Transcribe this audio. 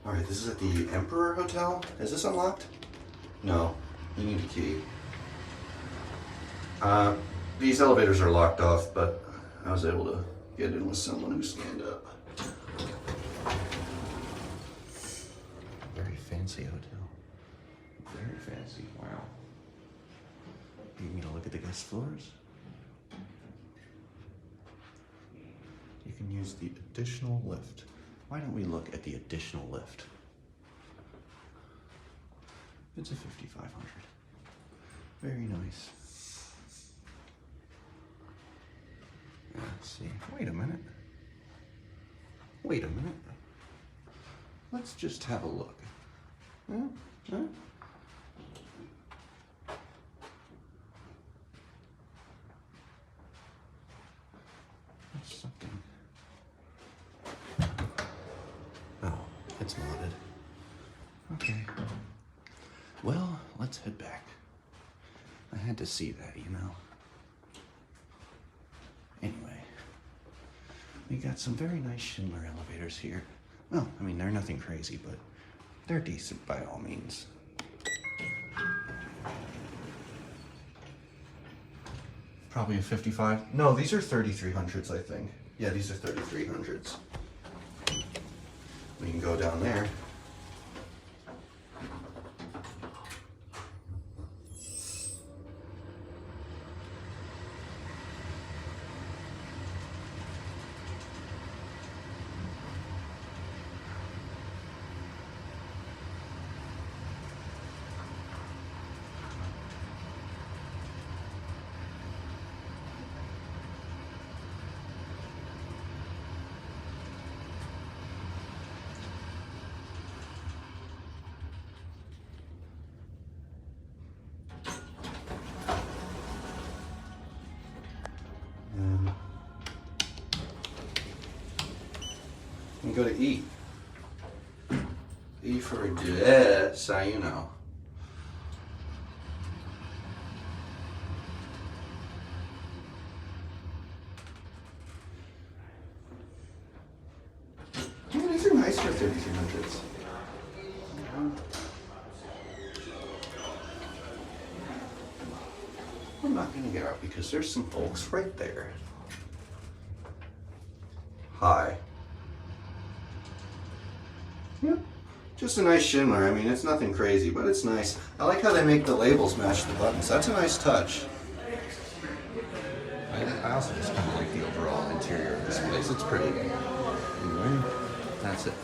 Alright, this is at the Emperor Hotel. Is this unlocked? No. You need a key. These elevators are locked off, but I was able to get in with someone who scanned up. Very fancy hotel. Very fancy. Wow. You need to look at the guest floors? You can use the additional lift. Why don't we look at the additional lift? It's a 5500. Very nice. Let's see. Wait a minute. Wait a minute. Let's just have a look. Huh? That's something. Oh, it's modded. Okay. Well, let's head back. I had to see that, you know. Anyway, we got some very nice Schindler elevators here. Well, I mean, they're nothing crazy, but they're decent by all means. Probably a 55. No, these are 3300s, I think. Yeah, these are 3300s. We can go down there. And go to E. E for desayuno. Yeah, these are nice for 3300s. I'm not gonna get out because there's some folks right there. Hi. Yep, just a nice Schindler. I mean, it's nothing crazy, but it's nice. I like how they make the labels match the buttons. That's a nice touch. I also just kind of like the overall interior of this place. It's pretty. Anyway, that's it.